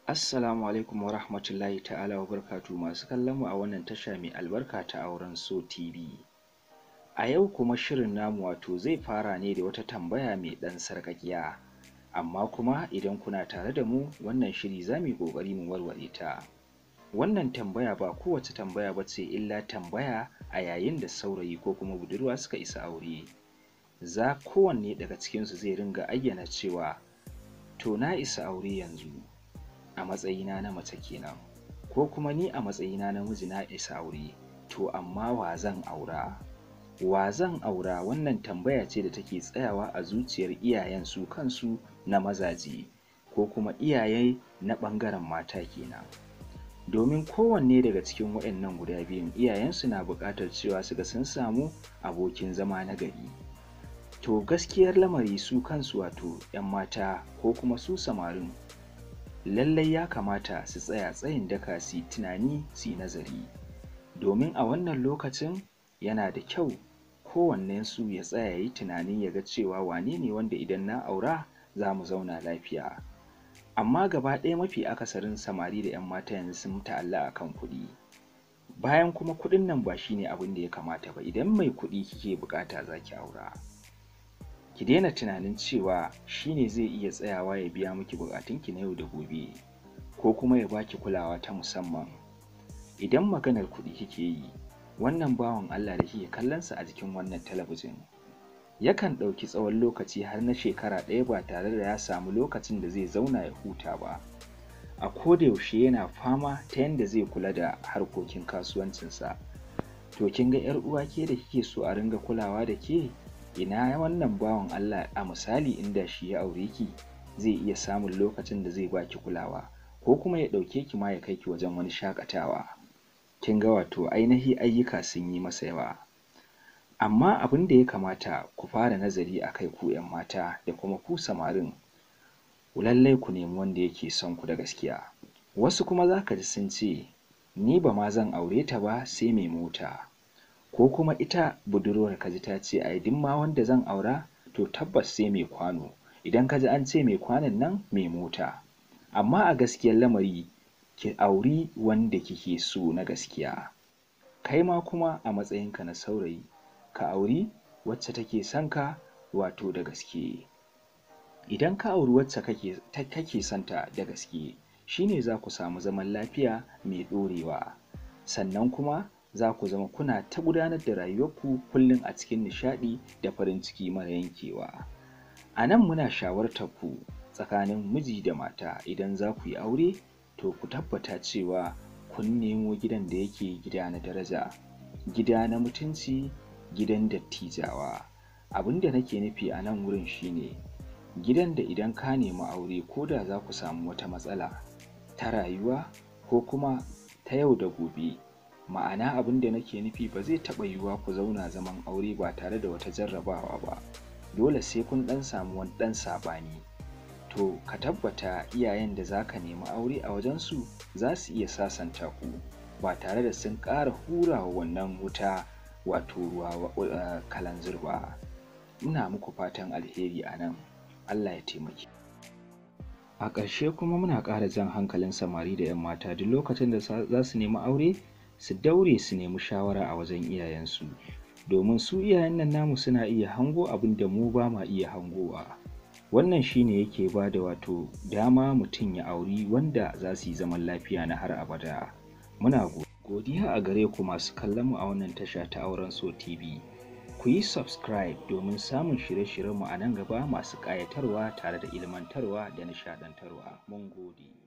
Assalamu alaikum wa rahmatullahi ta'ala wa barkatu masu kallon mu a wannan tasha mai albarka ta Auren So TV. A yau kuma shirin namu wato zai fara ne da wata tambaya mai ɗan sarƙaƙiya. Amma kuma idan kuna tare da mu wannan shiri za mu yi ƙoƙari mu warware ta. Wannan tambaya ba kowace tambaya ba ce illa tambaya a yayin da saurayi ko kuma budurwa suka isa aure. Kowanne daga cikinsu zai ringa ayyana cewa to na isa aure yanzu. A matsayina na mace kenan, ko kuma ni a matsayina na miji na isa aure, to amma wa zan aura? Wa zan aura wannan tambaya ce da take tsayawa a zuciyar iyayen su kansu na mazaje ko kuma iyaye na ɓangaren mata kenan. Domin kowanne daga cikin waɗannan guda biyun iyayensu na buƙatar cewa su ga sun samu abokin zama na gari. To gaskiyar lamari su kansu wato 'yan mata ko kuma su samarin lallai ya kamata su tsaya tsayin daka su tunani su nazari, domin a wannan lokacin yana da kyau kowannensu ya tsaya ya yi tunanin ya ga cewa wane ne wanda idan na aura za mu zauna lafiya. Amma gaba ɗaya mafi akasarin samari da 'yan mata yanzu sun ta'allaka kan kuɗi, bayan kuma kuɗin nan ba shi ne abin da ya kamata ba. Idan mai kuɗi kike buƙata za ki aura, ki daina tunanin cewa shi ne zai iya tsayawa ya biya miki buƙatunki na yau da gobe ko kuma ya baki kulawa ta musamman. Idan maganar kuɗi kike yi, wannan bawan Allah da kike kallonsa a jikin wannan talabijin yakan ɗauki tsawon lokaci har na shekara ɗaya ba tare da ya samu lokacin da zai zauna ya huta ba. A koda yaushe yana fama ta yanda zai kula da harkokin kasuwancinsa. To kin ga 'yar uwa ke da kike so a ringa kulawa da ke? Ina wannan bawan Allah a misali inda shi ya aure ki zai iya samun lokacin da zai baki kulawa ko kuma ya ɗauke ki ma ya kai ki wajen wani shakatawa. Kin ga wato ainihi ayyuka sun yi masa yawa. Amma abin da ya kamata ku fara nazari a kai ku 'yan mata da kuma ku samarin, lallai ku nemi wanda yake son ku da gaskiya. Wasu kuma za ka ji sun ce ni ba ma zan aure ta ba sai mai mota, ko kuma ita budurwar ka ji ta ce ai duk ma wanda zan aura to tabbas sai mai kwano. Idan ka ji an ce mai kwanon nan mai mota. Amma a gaskiyar lamari ki auri wanda kike so na gaskiya. Kai ma kuma a matsayinka na saurayi ka auri wacce take son ka wato da gaske. Idan ka auri wacce kake son ta da gaske, shine za ku samu zaman lafiya mai ɗorewa. Sannan kuma za ku zama kuna ta gudanar da rayuwarku kullum a cikin nishaɗi da farin ciki mara yankewa. A nan muna shawartar ku tsakanin miji da mata, idan za ku yi aure to ku tabbata cewa kun nemo gidan da yake gida na daraja, gida na mutunci, gidan dattijawa. Abin da nake nufi a nan wurin shine gidan da idan ka nemi aure ko da za ku samu wata matsala ta rayuwa ko kuma ta yau da gobe, ma'ana abin da nake nufi ba zai taɓa yiwuwa ku zauna zaman aure ba tare da wata jarrabawa ba. Dole sai kun ɗan samu wani ɗan saɓani. To ka tabbata iyayen da za ka nemi aure a wajensu za su iya sasanta ku ba tare da sun ƙara hura wannan wuta wato ruwa kalanzir ba. Ina muku fatan alheri a nan. Allah ya taimake. A ƙarshe kuma muna ƙara jan hankalin samari da 'yan mata duk lokacin da za su nemi aure su daure su nemi shawara a wajen iyayensu, domin su iyayen nan namu suna iya hango abin da mu ba ma iya hangowa. Wannan shine yake ba da wato dama mutum ya auri wanda za su yi zaman lafiya na har abada. Muna godiya a gare ku masu kallon mu a wannan tasha ta Auren So TV. Ku yi subscribe domin samun shirye-shiryenmu a nan gaba masu ƙayatarwa tare da ilmantarwa da nishaɗantarwa. Mun gode.